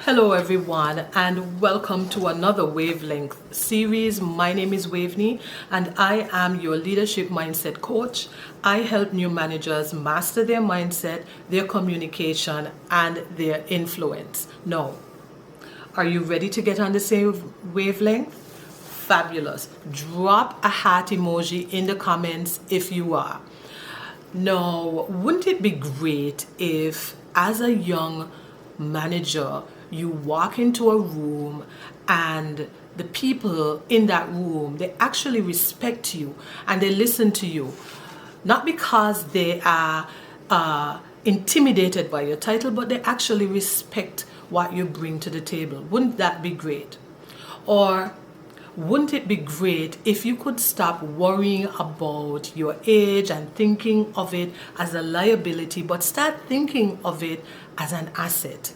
Hello everyone and welcome to another Wavelength series. My name is Waveney and I am your leadership mindset coach. I help new managers master their mindset, their communication and their influence. Now, are you ready to get on the same wavelength? Fabulous. Drop a heart emoji in the comments if you are. Now, wouldn't it be great if as a young manager you walk into a room and the people in that room, they actually respect you and they listen to you, not because they are intimidated by your title, but they actually respect what you bring to the table? Wouldn't that be great? Or wouldn't it be great if you could stop worrying about your age and thinking of it as a liability, but start thinking of it as an asset?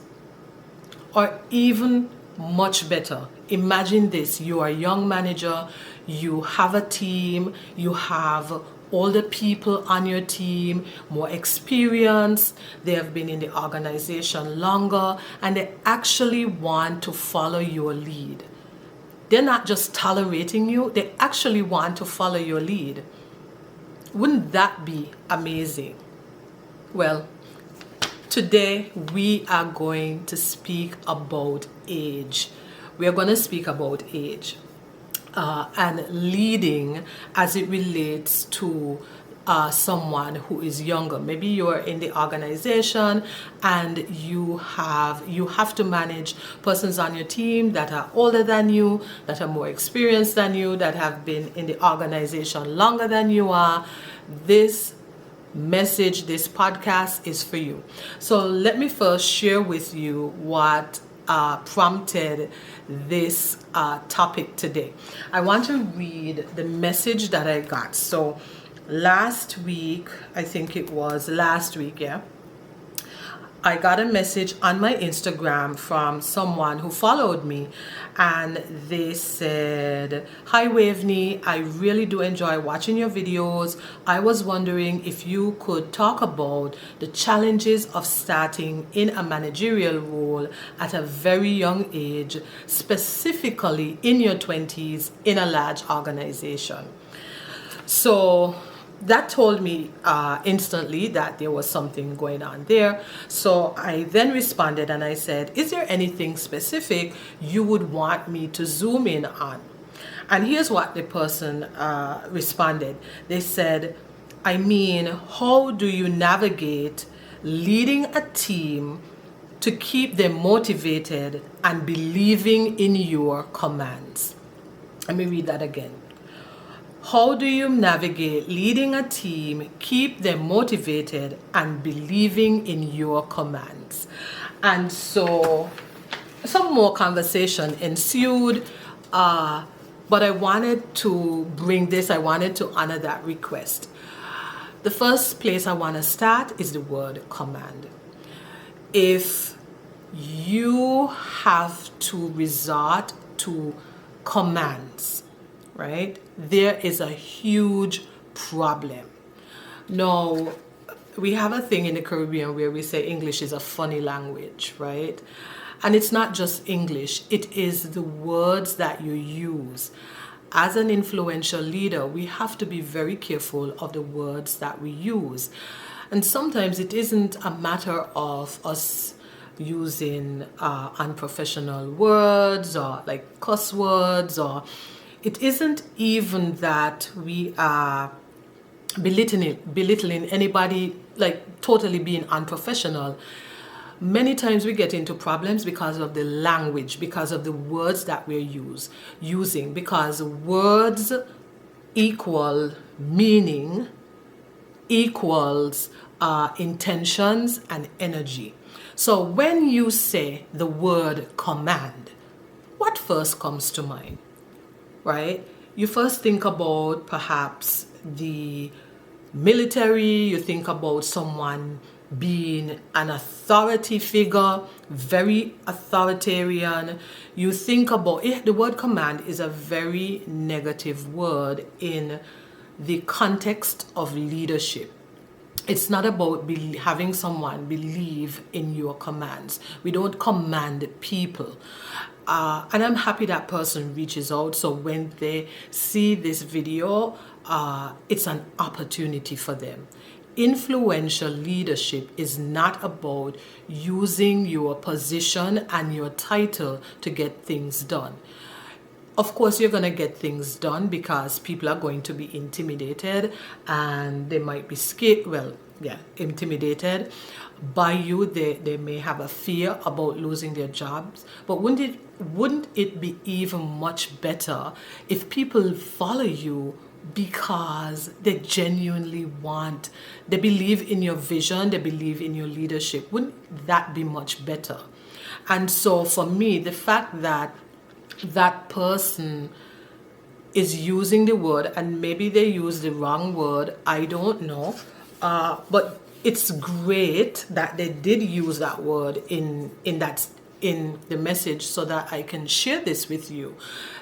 Or even much better, imagine this: you are a young manager, you have a team, you have older people on your team, more experience, they have been in the organization longer, and they actually want to follow your lead. They're not just tolerating you, they actually want to follow your lead. Wouldn't that be amazing? Well, today we are going to speak about age. We are going to speak about age and leading as it relates to someone who is younger. Maybe you're in the organization and you have to manage persons on your team that are older than you, that are more experienced than you, that have been in the organization longer than you are. This message, this podcast is for you. So let me first share with you what prompted this topic today. I want to read the message that I got. So last week, I think it was last week, yeah, I got a message on my Instagram from someone who followed me, and they said, "Hi Waveney, I really do enjoy watching your videos. I was wondering if you could talk about the challenges of starting in a managerial role at a very young age, specifically in your 20s in a large organization." So that told me instantly that there was something going on there. So I then responded and I said, "Is there anything specific you would want me to zoom in on?" And here's what the person responded. They said, how do you navigate leading a team to keep them motivated and believing in your commands? Let me read that again. How do you navigate leading a team, keep them motivated, and believing in your commands? And so some more conversation ensued, but I wanted to honor that request. The first place I want to start is the word command. If you have to resort to commands, right, there is a huge problem. Now, we have a thing in the Caribbean where we say English is a funny language, right? And it's not just English, it is the words that you use. As an influential leader, we have to be very careful of the words that we use. And sometimes it isn't a matter of us using unprofessional words or like cuss words, or it isn't even that we are belittling anybody, like totally being unprofessional. Many times we get into problems because of the language, because of the words that we're using, because words equal meaning, equals intentions and energy. So when you say the word command, what first comes to mind? Right? You first think about perhaps the military, you think about someone being an authority figure, very authoritarian. You think about it. The word command is a very negative word in the context of leadership. It's not about having someone believe in your commands. We don't command people. And I'm happy that person reaches out. So when they see this video, it's an opportunity for them. Influential leadership is not about using your position and your title to get things done. Of course, you're going to get things done because people are going to be intimidated and they might be scared, intimidated by you. They may have a fear about losing their jobs. But wouldn't it be even much better if people follow you because they genuinely they believe in your vision, they believe in your leadership? Wouldn't that be much better? And so for me, the fact that that person is using the word, and maybe they use the wrong word, I don't know, but it's great that they did use that word in the message, so that I can share this with you,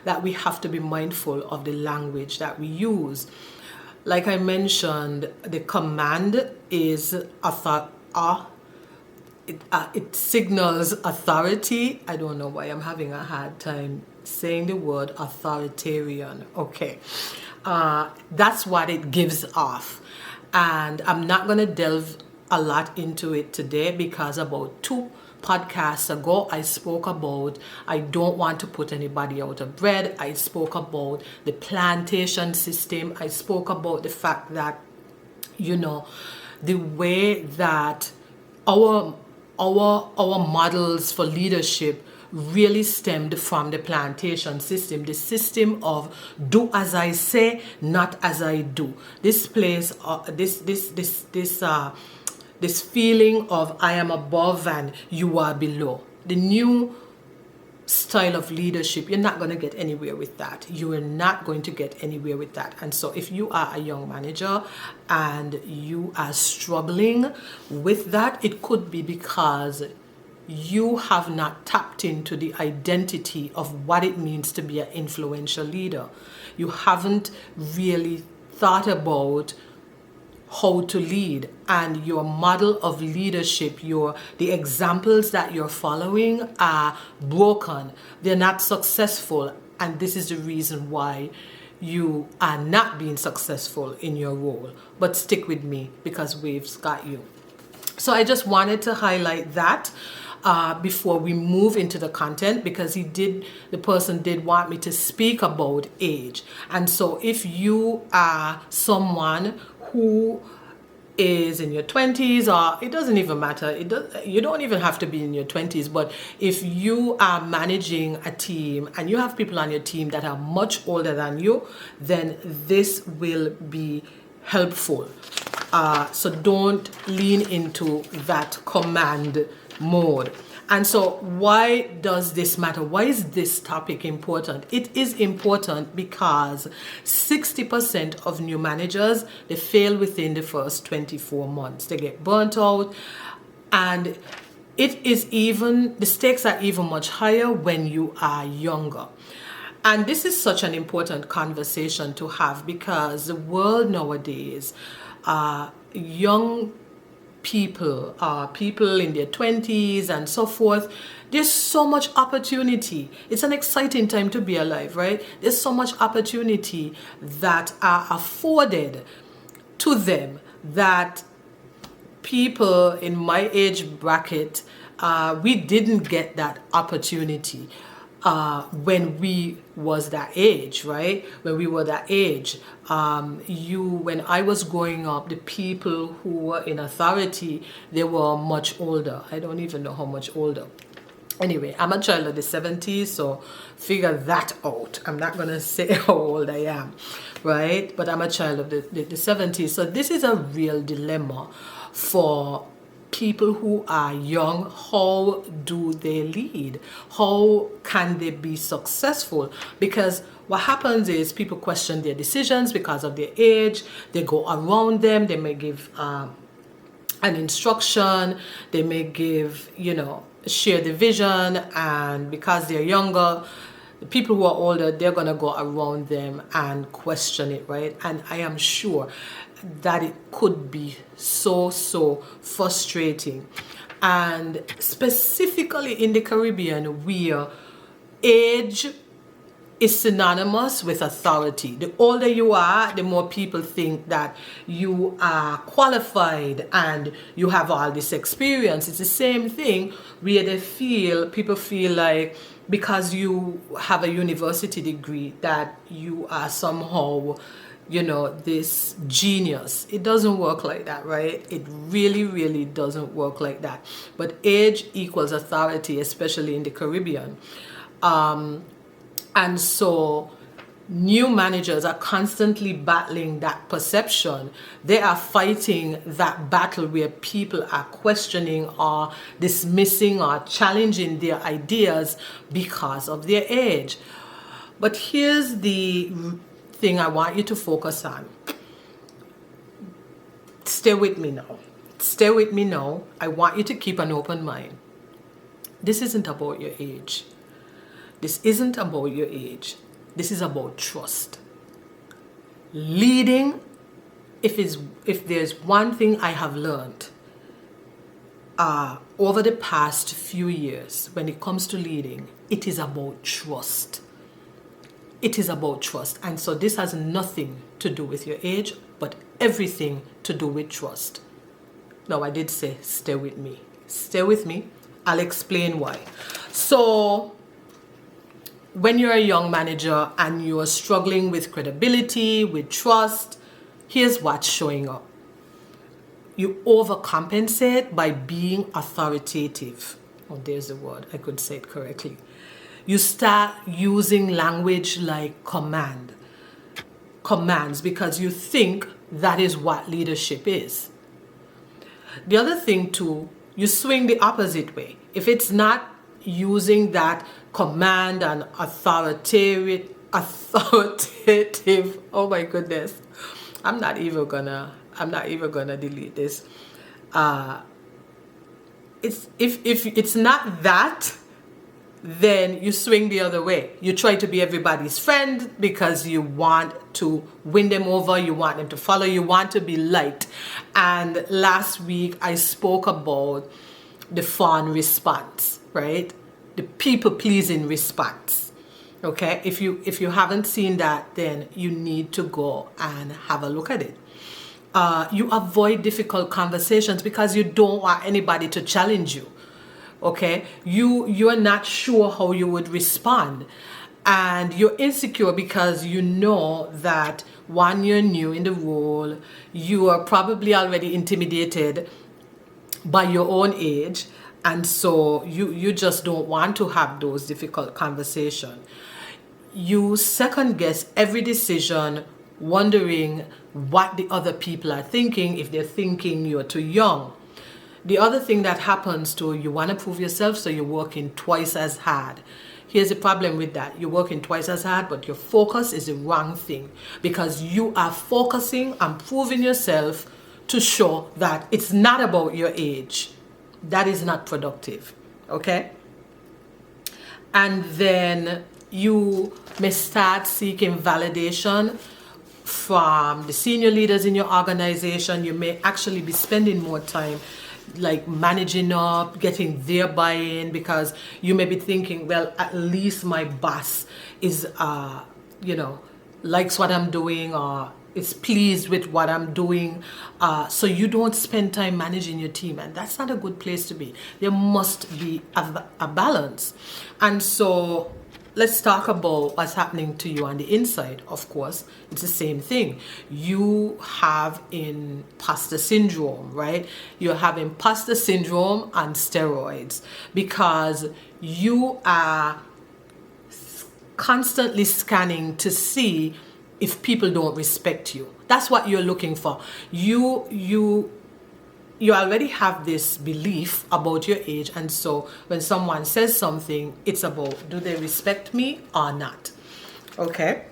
that we have to be mindful of the language that we use. Like I mentioned, the command is it signals authority. I don't know why I'm having a hard time saying the word authoritarian. Okay. That's what it gives off. And I'm not going to delve a lot into it today, because about 2 podcasts ago, I spoke about I don't want to put anybody out of bread. I spoke about the plantation system. I spoke about the fact that, the way that our models for leadership really stemmed from the plantation system, the system of do as I say, not as I do. This place, this feeling of I am above and you are below. The new style of leadership, you're not going to get anywhere with that. You are not going to get anywhere with that. And so if you are a young manager and you are struggling with that, it could be because you have not tapped into the identity of what it means to be an influential leader. You haven't really thought about how to lead, and your model of leadership, the examples that you're following are broken. They're not successful, and this is the reason why you are not being successful in your role. But stick with me, because Wave's got you. So I just wanted to highlight that before we move into the content, because the person did want me to speak about age. And so if you are someone who is in your 20s, or it doesn't even matter, you don't even have to be in your 20s, but if you are managing a team and you have people on your team that are much older than you, then this will be helpful. So don't lean into that command mode. And so why does this matter? Why is this topic important? It is important because 60% of new managers, they fail within the first 24 months. They get burnt out, and the stakes are even much higher when you are younger. And this is such an important conversation to have, because the world nowadays, young people in their 20s and so forth, there's so much opportunity. It's an exciting time to be alive, right? There's so much opportunity that are afforded to them that people in my age bracket, we didn't get that opportunity when we was that age, right? When we were that age, when I was growing up, the people who were in authority, they were much older. I don't even know how much older. Anyway, I'm a child of the 70s, so figure that out. I'm not going to say how old I am, right? But I'm a child of the 70s. So this is a real dilemma for people who are young. How do they lead? How can they be successful? Because what happens is people question their decisions because of their age. They go around them. They may give an instruction. They may give, share the vision. And because they're younger, The people who are older, they're going to go around them and question it, right? And I am sure that it could be so frustrating. And specifically in the Caribbean, where age is synonymous with authority. The older you are, the more people think that you are qualified and you have all this experience. It's the same thing where people feel like because you have a university degree that you are somehow, this genius. It doesn't work like that, right? It really doesn't work like that. But age equals authority, especially in the Caribbean. And so new managers are constantly battling that perception. They are fighting that battle where people are questioning or dismissing or challenging their ideas because of their age. But here's the thing I want you to focus on. Stay with me now. Stay with me now. I want you to keep an open mind. This isn't about your age. This isn't about your age. This is about trust. Leading, if there's one thing I have learned over the past few years when it comes to leading, it is about trust. It is about trust. And so this has nothing to do with your age, but everything to do with trust. Now, I did say, stay with me. Stay with me. I'll explain why. So, when you're a young manager and you're struggling with credibility, with trust, here's what's showing up. You overcompensate by being authoritative. Oh, there's the word. I could say it correctly. You start using language like commands, because you think that is what leadership is. The other thing too, you swing the opposite way. If it's not using that command and authoritative, oh my goodness, I'm not even gonna delete this. If it's not that, then you swing the other way. You try to be everybody's friend because you want to win them over, you want them to follow, you want to be liked. And last week I spoke about the fawn response, right? The people-pleasing response. Okay? If you haven't seen that, then you need to go and have a look at it. You avoid difficult conversations because you don't want anybody to challenge you. Okay? You are not sure how you would respond. And you're insecure because you know that one, you're new in the role, you are probably already intimidated by your own age, and so you just don't want to have those difficult conversations. You second guess every decision, wondering what the other people are thinking, if they're thinking you're too young. The other thing that happens too, you want to prove yourself, so you're working twice as hard. Here's the problem with that. You're working twice as hard, but your focus is the wrong thing, because you are focusing on proving yourself to show that it's not about your age. That is not productive, okay? And then you may start seeking validation from the senior leaders in your organization. You may actually be spending more time like managing up, getting their buy-in, because you may be thinking, well, at least my boss is, likes what I'm doing or is pleased with what I'm doing. So you don't spend time managing your team, and that's not a good place to be. There must be a balance. And so let's talk about what's happening to you on the inside. Of course, it's the same thing. You have imposter syndrome, right? You have imposter syndrome on steroids, because you are constantly scanning to see if people don't respect you. That's what you're looking for. You already have this belief about your age, and so when someone says something, it's about, do they respect me or not? Okay.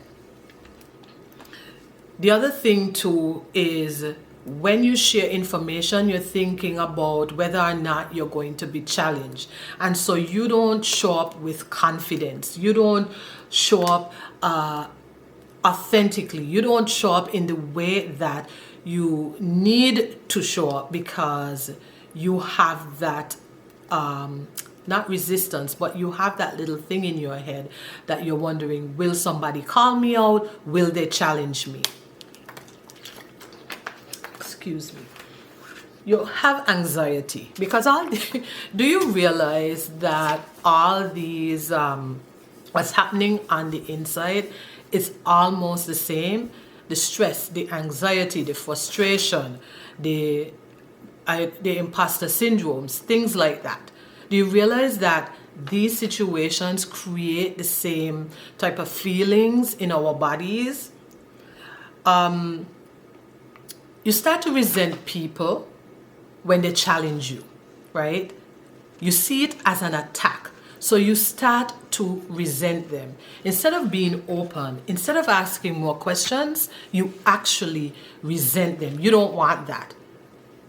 The other thing too is when you share information, you're thinking about whether or not you're going to be challenged. And so you don't show up with confidence. You don't show up authentically. You don't show up in the way that you need to show up, because you have that not resistance, but you have that little thing in your head that you're wondering, will somebody call me out? Will they challenge me? Excuse me. You have anxiety because do you realize that all these what's happening on the inside is almost the same? The stress, the anxiety, the frustration, the imposter syndromes, things like that. Do you realize that these situations create the same type of feelings in our bodies? You start to resent people when they challenge you, right? You see it as an attack. So you start to resent them. Instead of being open, instead of asking more questions, you actually resent them. You don't want that.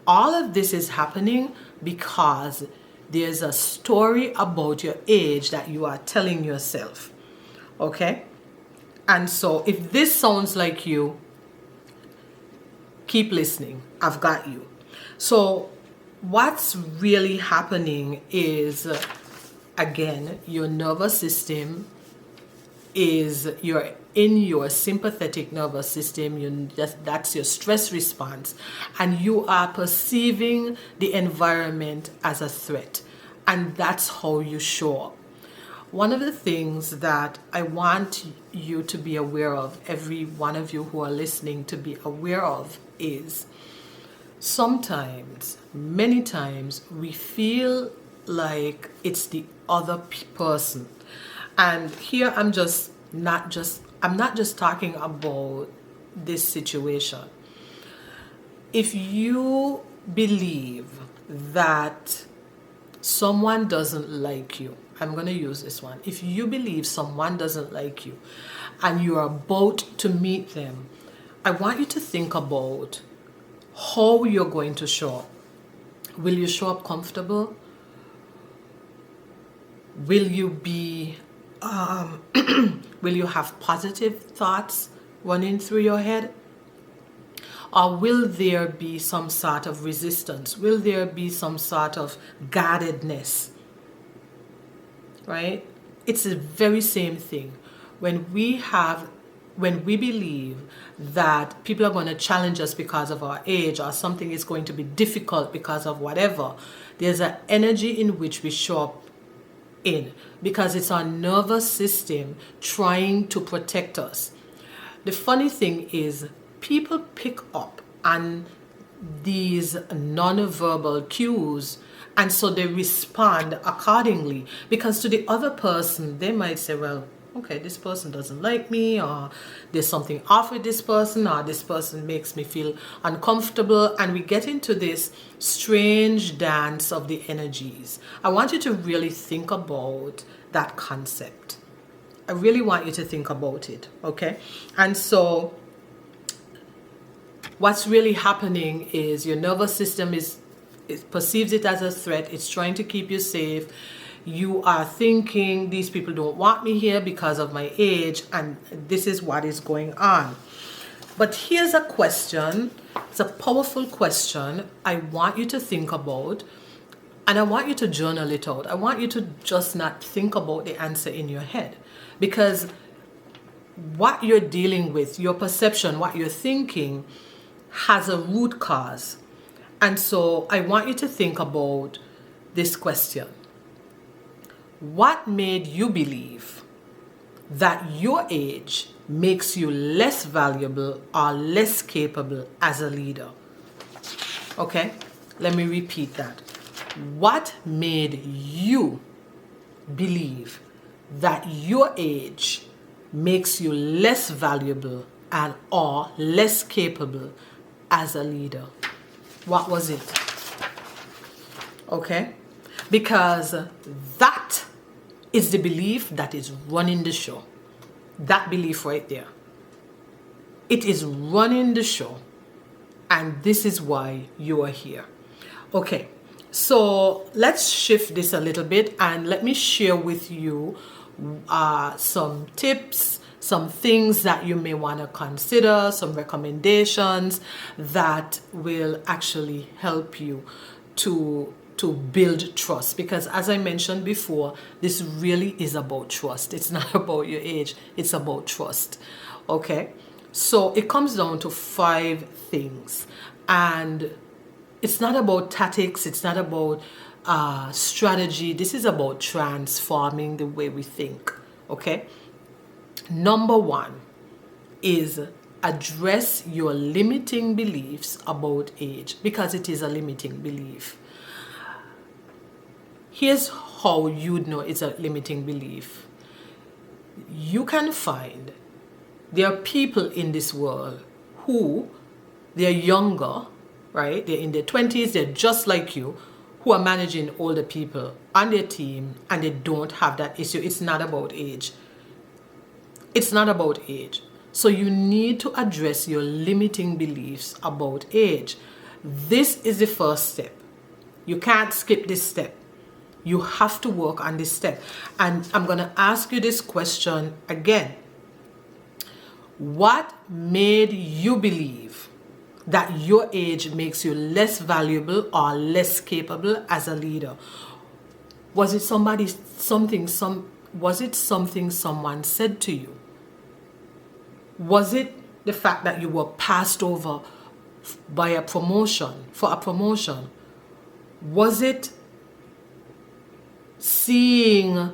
All of this is happening because there's a story about your age that you are telling yourself. Okay? And so if this sounds like you, keep listening. I've got you. So what's really happening is, again, your nervous system you're in your sympathetic nervous system. That's your stress response, and you are perceiving the environment as a threat, and that's how you show up. One of the things that I want you to be aware of, every one of you who are listening to be aware of, is sometimes, many times, we feel like it's the other person. And here I'm not just talking about this situation. If you believe that someone doesn't like you, I'm going to use this one. If you believe someone doesn't like you and you're about to meet them, I want you to think about how you're going to show up. Will you show up comfortable? Will you be will you have positive thoughts running through your head? Or will there be some sort of resistance? Will there be some sort of guardedness? Right? It's the very same thing. When we believe that people are going to challenge us because of our age, or something is going to be difficult because of whatever, there's an energy in which we show up in, because it's our nervous system trying to protect us. The funny thing is, people pick up on these non-verbal cues, and so they respond accordingly, because to the other person they might say, well, okay, this person doesn't like me, or there's something off with this person, or this person makes me feel uncomfortable, and we get into this strange dance of the energies. I want you to really think about that concept. I really want you to think about it, okay? And so what's really happening is your nervous system it perceives it as a threat. It's trying to keep you safe. You are thinking, these people don't want me here because of my age, and this is what is going on. But here's a question. It's a powerful question I want you to think about, and I want you to journal it out. I want you to just not think about the answer in your head, because what you're dealing with, your perception, what you're thinking, has a root cause. And so I want you to think about this question. What made you believe that your age makes you less valuable or less capable as a leader? Okay, let me repeat that. What made you believe that your age makes you less valuable and or less capable as a leader? What was it? Okay? Because that is the belief that is running the show. That belief right there. It is running the show. And this is why you are here. Okay, so let's shift this a little bit and let me share with you some tips, some things that you may want to consider, some recommendations that will actually help you to build trust. Because as I mentioned before, this really is about trust. It's not about your age, it's about trust. Okay, so it comes down to 5 things, and it's not about tactics, it's not about strategy. This is about transforming the way we think. Okay, number 1 is address your limiting beliefs about age, because it is a limiting belief. Here's how you'd know it's a limiting belief. You can find there are people in this world who they're younger, right? They're in their 20s, they're just like you, who are managing older people on their team, and they don't have that issue. It's not about age. It's not about age. So you need to address your limiting beliefs about age. This is the first step. You can't skip this step. You have to work on this step. And I'm going to ask you this question again. What made you believe that your age makes you less valuable or less capable as a leader? Was it something someone said to you? Was it the fact that you were passed over for a promotion? Was it seeing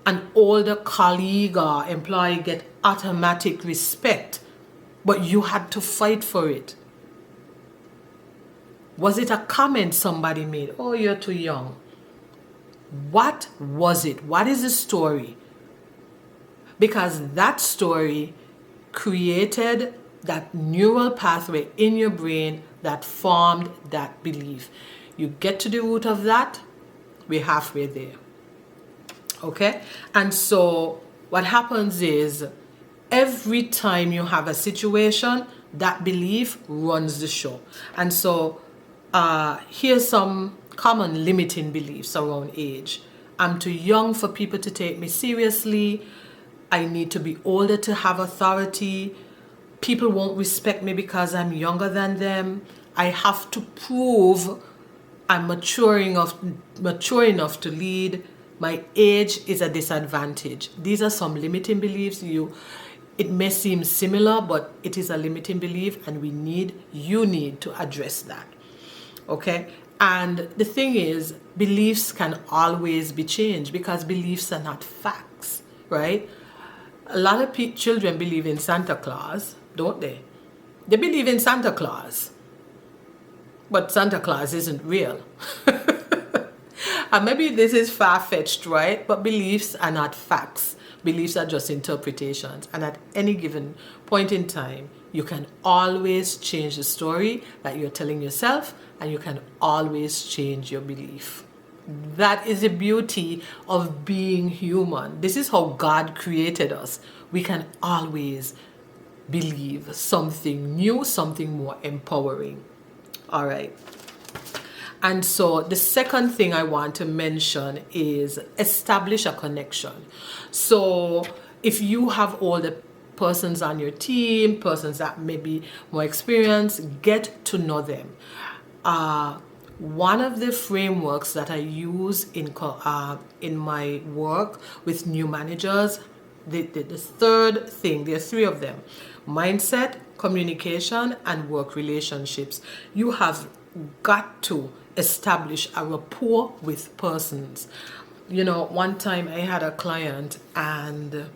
an older colleague or employee get automatic respect, but you had to fight for it? Was it a comment somebody made? Oh, you're too young. What was it? What is the story? Because that story created that neural pathway in your brain that formed that belief. You get to the root of that, we're halfway there. Okay? And so what happens is every time you have a situation, that belief runs the show. And so here's some common limiting beliefs around age. I'm too young for people to take me seriously. I need to be older to have authority. People won't respect me because I'm younger than them. I have to prove I'm mature enough to lead. My age is a disadvantage. These are some limiting beliefs. It may seem similar, but it is a limiting belief, and you need to address that. Okay? And the thing is, beliefs can always be changed because beliefs are not facts, right? A lot of children believe in Santa Claus, don't they? They believe in Santa Claus, but Santa Claus isn't real. And maybe this is far-fetched, right? But beliefs are not facts. Beliefs are just interpretations. And at any given point in time, you can always change the story that you're telling yourself, and you can always change your belief. That is the beauty of being human. This is how God created us. We can always believe something new, something more empowering. All right. And so the second thing I want to mention is establish a connection. So if you have older persons on your team, persons that may be more experienced, get to know them. One of the frameworks that I use in my work with new managers, the third thing, there are 3 of them: mindset, communication, and work relationships. You have got to establish a rapport with persons. One time I had a client, and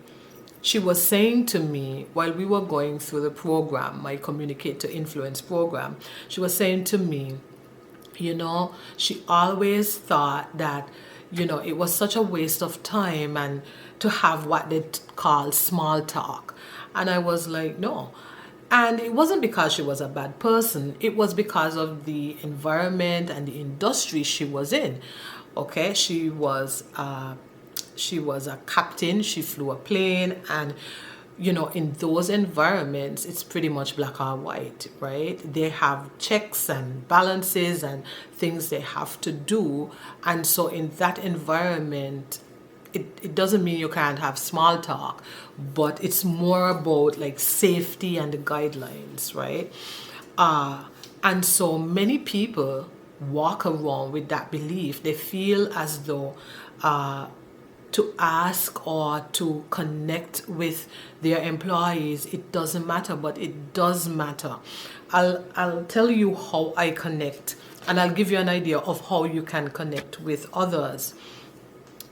she was saying to me while we were going through the program, my Communicate to Influence program, she was saying to me, she always thought that, it was such a waste of time and to have what they call small talk. And I was like, no. And it wasn't because she was a bad person. It was because of the environment and the industry she was in. Okay, she was a captain. She flew a plane, and in those environments, it's pretty much black or white, right? They have checks and balances and things they have to do. And so in that environment, it doesn't mean you can't have small talk, but it's more about like safety and the guidelines, right? And so many people walk around with that belief. They feel as though to ask or to connect with their employees, it doesn't matter, but it does matter. I'll tell you how I connect, and I'll give you an idea of how you can connect with others.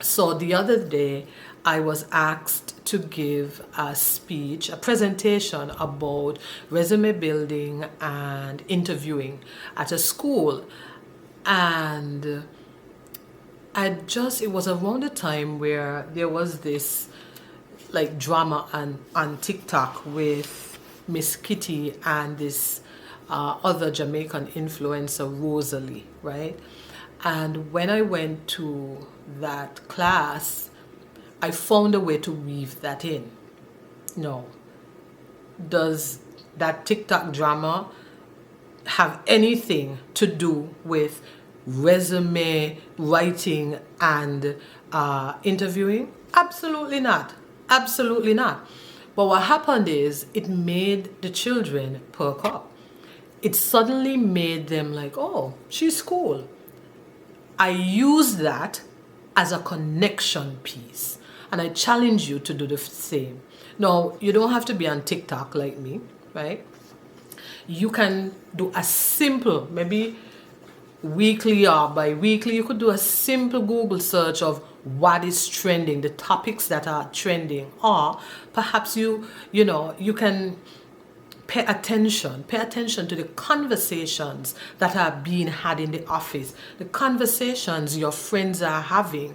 So the other day, I was asked to give a speech, a presentation about resume building and interviewing at a school. And it was around the time where there was this like drama on TikTok with Miss Kitty and this other Jamaican influencer, Rosalie, right? And when I went to that class, I found a way to weave that in. No. Does that TikTok drama have anything to do with resume writing and interviewing? Absolutely not. Absolutely not. But what happened is it made the children perk up. It suddenly made them like, oh, she's cool. I use that as a connection piece, and I challenge you to do the same. Now, you don't have to be on TikTok like me, right? You can do a simple, maybe weekly or bi-weekly, you could do a simple Google search of what is trending, the topics that are trending, or perhaps you can pay attention to the conversations that are being had in the office, the conversations your friends are having,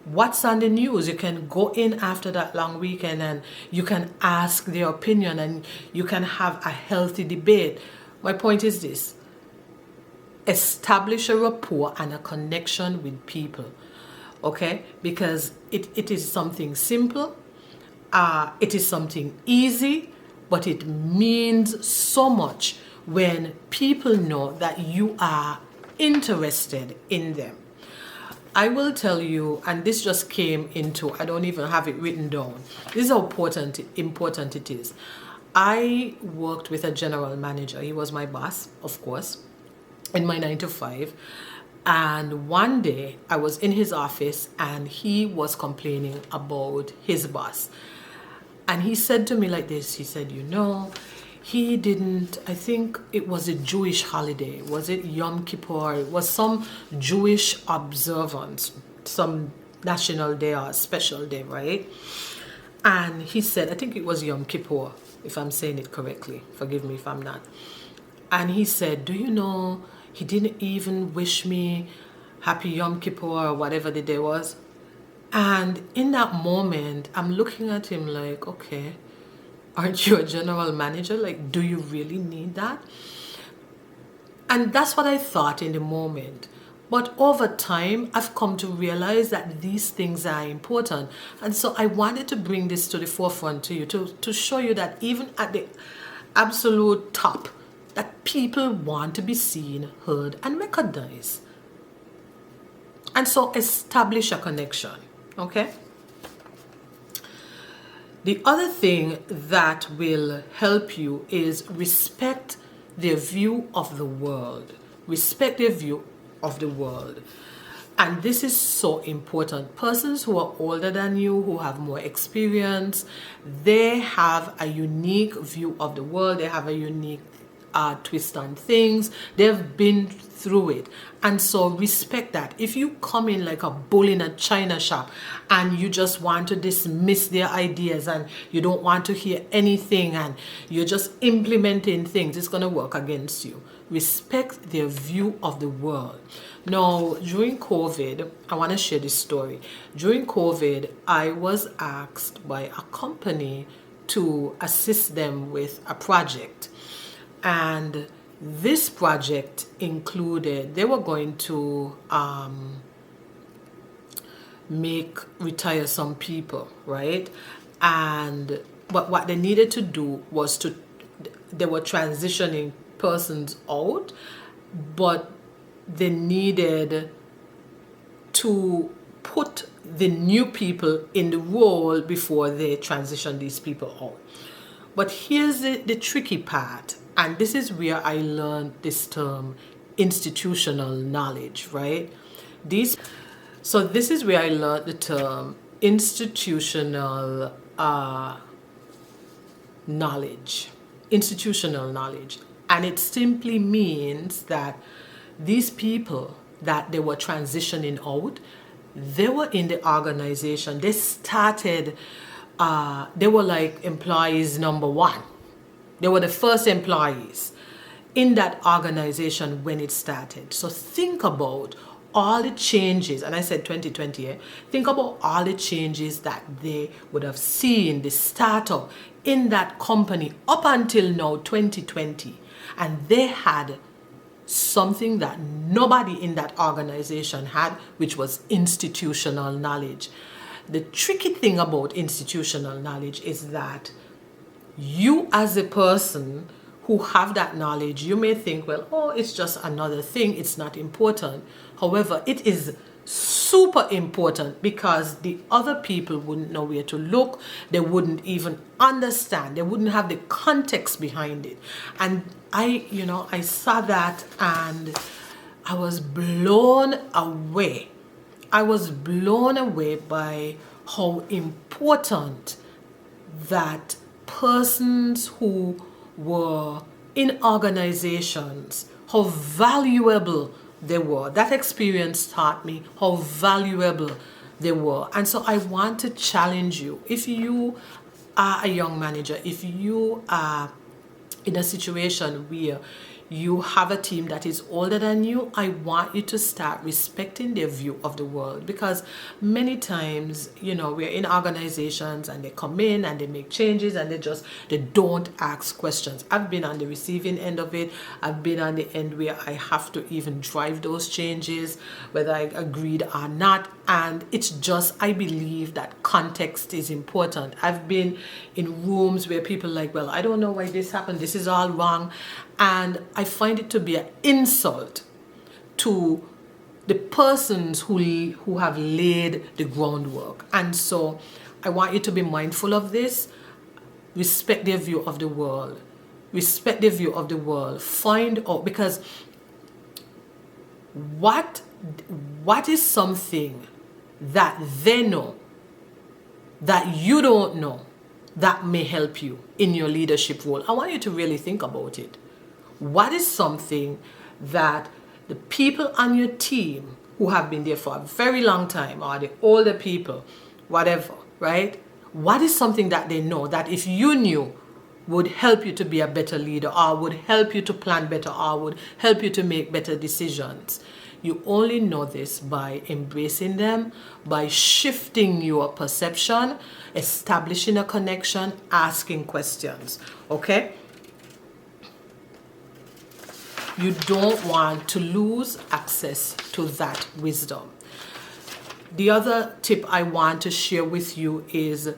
what's on the news. You can go in after that long weekend and you can ask their opinion and you can have a healthy debate. My point is this: establish a rapport and a connection with people, okay? Because it is something simple, it is something easy, but it means so much when people know that you are interested in them. I will tell you, and this just came into, I don't even have it written down. This is how important it is. I worked with a general manager. He was my boss, of course, in my 9 to 5. And one day I was in his office and he was complaining about his boss. And he said to me like this, he said, he didn't, I think it was a Jewish holiday. Was it Yom Kippur? It was some Jewish observance, some national day or special day, right? And he said, I think it was Yom Kippur, if I'm saying it correctly. Forgive me if I'm not. And he said, do you know, he didn't even wish me happy Yom Kippur or whatever the day was. And in that moment, I'm looking at him like, okay, aren't you a general manager? Like, do you really need that? And that's what I thought in the moment. But over time, I've come to realize that these things are important. And so I wanted to bring this to the forefront to you, to show you that even at the absolute top, that people want to be seen, heard, and recognized. And so establish a connection. Okay? The other thing that will help you is respect their view of the world. Respect their view of the world. And this is so important. Persons who are older than you, who have more experience, they have a unique view of the world. They have a unique twist on things. They've been through it. And so respect that. If you come in like a bull in a china shop and you just want to dismiss their ideas and you don't want to hear anything and you're just implementing things, it's going to work against you. Respect their view of the world. Now, during COVID, I want to share this story. During COVID, I was asked by a company to assist them with a project. And this project included, they were going to retire some people, right? And but what they needed to do was they were transitioning persons out, but they needed to put the new people in the role before they transition these people out. But here's the tricky part, and this is where I learned this term institutional knowledge, right? So this is where I learned the term institutional knowledge. Institutional knowledge. And it simply means that these people that they were transitioning out, they were in the organization. They started, they were like employees number one. They were the first employees in that organization when it started. So think about all the changes, and I said 2020, think about all the changes that they would have seen, the startup in that company up until now, 2020. And they had something that nobody in that organization had, which was institutional knowledge. The tricky thing about institutional knowledge is that you as a person who have that knowledge, you may think, well, oh, it's just another thing, it's not important. However, it is super important because the other people wouldn't know where to look, they wouldn't even understand, they wouldn't have the context behind it. And I saw that and I was blown away. I was blown away by how important that persons who were in organizations, how valuable they were. That experience taught me how valuable they were. And so I want to challenge you. If you are a young manager, if you are in a situation where you have a team that is older than you, I want you to start respecting their view of the world, because many times, we're in organizations and they come in and they make changes and they don't ask questions. I've been on the receiving end of it. I've been on the end where I have to even drive those changes, whether I agreed or not. And it's just, I believe that context is important. I've been in rooms where people are like, well, I don't know why this happened. This is all wrong. And I find it to be an insult to the persons who have laid the groundwork. And so I want you to be mindful of this. Respect their view of the world. Respect their view of the world. Find out, because what is something that they know that you don't know that may help you in your leadership role? I want you to really think about it. What is something that the people on your team who have been there for a very long time, or the older people, whatever, right? What is something that they know that if you knew would help you to be a better leader, or would help you to plan better, or would help you to make better decisions? You only know this by embracing them, by shifting your perception, establishing a connection, asking questions, okay? You don't want to lose access to that wisdom. The other tip I want to share with you is,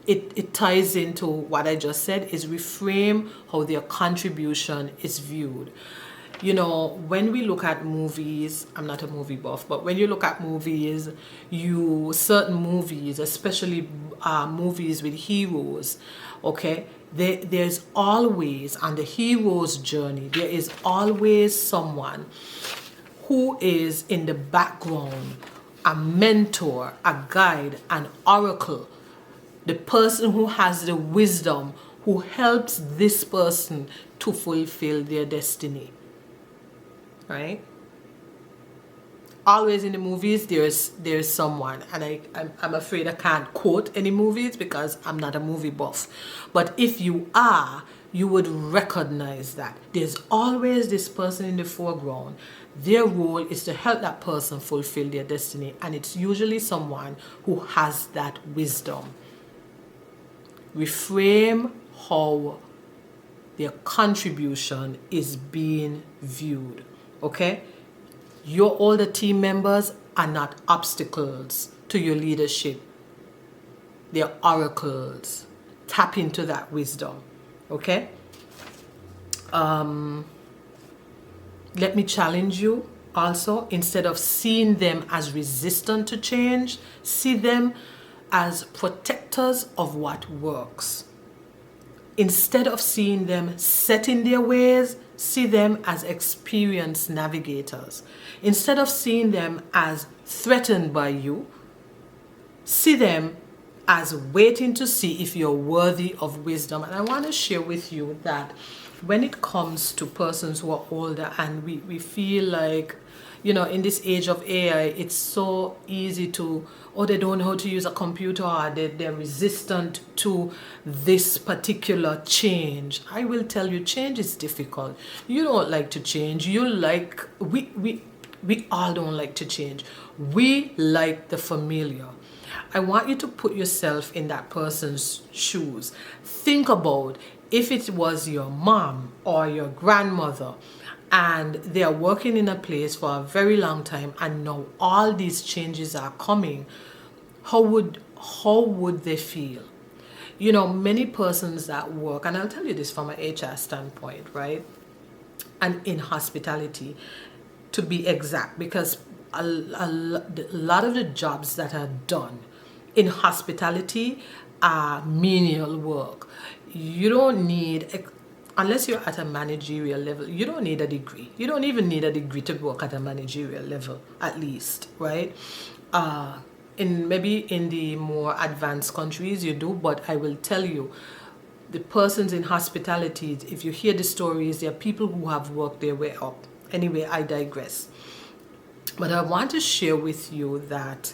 it ties into what I just said, is reframe how their contribution is viewed. When we look at movies, I'm not a movie buff, but when you look at movies, certain movies, especially movies with heroes, okay, there's always, on the hero's journey, there is always someone who is in the background, a mentor, a guide, an oracle, the person who has the wisdom, who helps this person to fulfill their destiny. Right? Always in the movies, there's someone, and I'm afraid I can't quote any movies because I'm not a movie buff. But if you are, you would recognize that there's always this person in the foreground. Their role is to help that person fulfill their destiny, and it's usually someone who has that wisdom. Reframe how their contribution is being viewed. Okay? Your older team members are not obstacles to your leadership. They're oracles. tap into that wisdom. Okay? Let me challenge you also, instead of seeing them as resistant to change, see them as protectors of what works. Instead of seeing them set in their ways, see them as experienced navigators. Instead of seeing them as threatened by you, see them as waiting to see if you're worthy of wisdom. And I want to share with you that when it comes to persons who are older and we feel like, in this age of AI, it's so easy to, they don't know how to use a computer, or they're resistant to this particular change. I will tell you, change is difficult. You don't like to change. We all don't like to change. We like the familiar. I want you to put yourself in that person's shoes. Think about if it was your mom or your grandmother and they are working in a place for a very long time and now all these changes are coming, how would they feel? Many persons that work, and I'll tell you this from an HR standpoint, right? And in hospitality, to be exact, because a lot of the jobs that are done in hospitality are menial work. You don't need, unless you're at a managerial level, you don't need a degree. You don't even need a degree to work at a managerial level, at least, right? In the more advanced countries you do, but I will tell you, the persons in hospitality, if you hear the stories, there are people who have worked their way up. Anyway, I digress. But I want to share with you that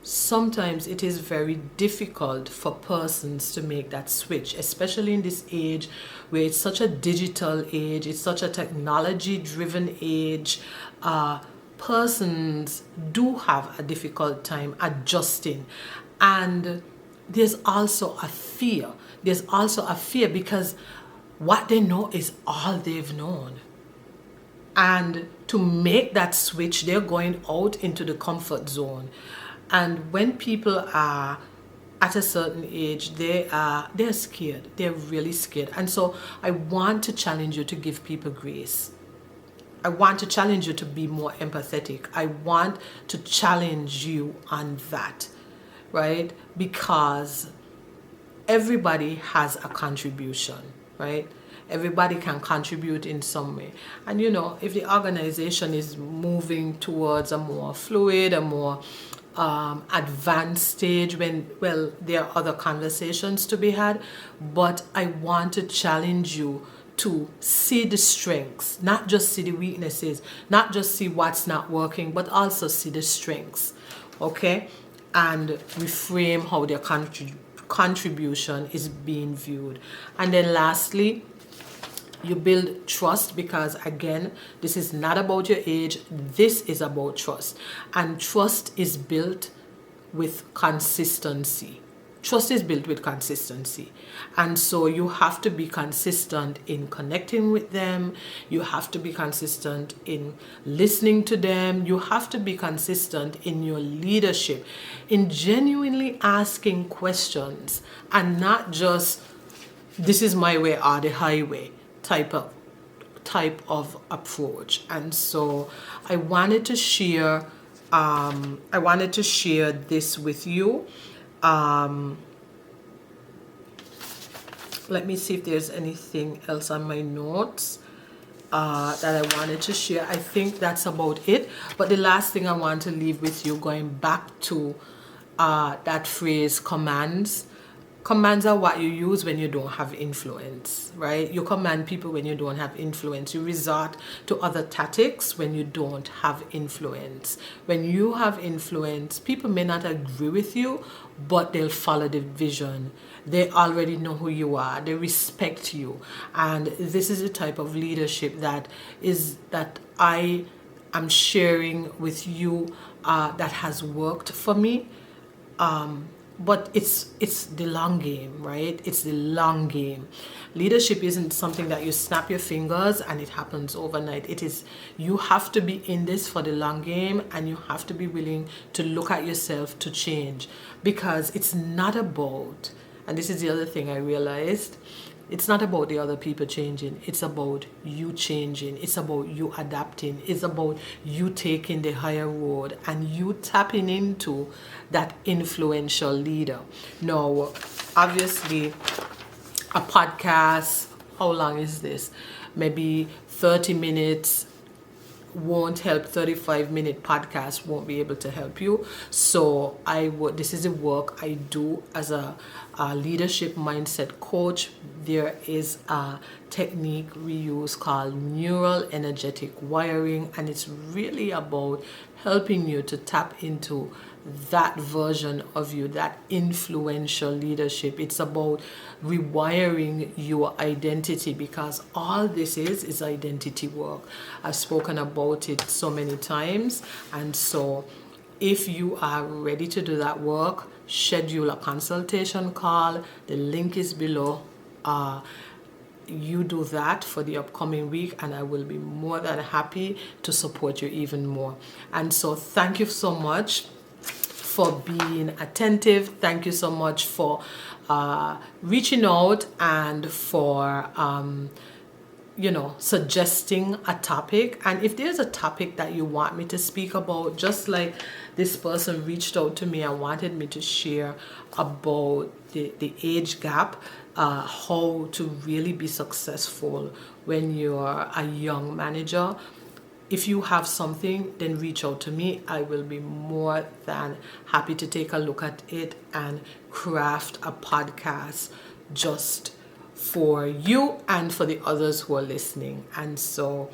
sometimes it is very difficult for persons to make that switch, especially in this age where it's such a digital age, it's such a technology-driven age. Persons do have a difficult time adjusting. And there's also a fear. There's also a fear because what they know is all they've known. And to make that switch, they're going out into the comfort zone. And when people are at a certain age, they're scared. They're really scared. And so I want to challenge you to give people grace. I want to challenge you to be more empathetic. I want to challenge you on that, right? Because everybody has a contribution, right? Everybody can contribute in some way. And if the organization is moving towards a more fluid, a more advanced stage, there are other conversations to be had. But I want to challenge you to see the strengths, not just see the weaknesses, not just see what's not working, but also see the strengths, okay? And reframe how their contribution is being viewed. And then lastly, you build trust, because again, this is not about your age, this is about trust. And trust is built with consistency. Trust is built with consistency. And so you have to be consistent in connecting with them. You have to be consistent in listening to them. You have to be consistent in your leadership, in genuinely asking questions and not just, this is my way or the highway type of approach. And so I wanted to share this with you. Let me see if there's anything else on my notes that I wanted to share. I think that's about it. But the last thing I want to leave with you, going back to that phrase, commands. Commands are what you use when you don't have influence, right? You command people when you don't have influence. You resort to other tactics when you don't have influence. When you have influence, people may not agree with you, but they'll follow the vision. They already know who you are. They respect you. And this is the type of leadership that I am sharing with you that has worked for me. But it's the long game, right? It's the long game. Leadership isn't something that you snap your fingers and it happens overnight. It is, you have to be in this for the long game, and you have to be willing to look at yourself to change, because it's not about, And this is the other thing I realized. It's not about the other people changing. It's about you changing. It's about you adapting. It's about you taking the higher road and you tapping into that influential leader. Now, obviously, a podcast, how long is this? Maybe 30 minutes won't help. 35-minute podcast won't be able to help you. So this is the work I do as a leadership mindset coach. There is a technique we use called neural energetic wiring, and it's really about helping you to tap into that version of you, that influential leadership. It's about rewiring your identity, because all this is identity work. I've spoken about it so many times, and so if you are ready to do that work, schedule a consultation call. The link is below. You do that for the upcoming week, and I will be more than happy to support you even more. And so thank you so much for being attentive. Thank you so much for reaching out and for suggesting a topic. And if there's a topic that you want me to speak about, just like this person reached out to me and wanted me to share about the age gap, how to really be successful when you're a young manager. If you have something, then reach out to me. I will be more than happy to take a look at it and craft a podcast just for you and for the others who are listening. And so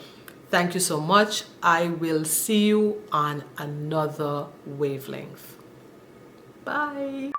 thank you so much. I will see you on another wavelength. Bye.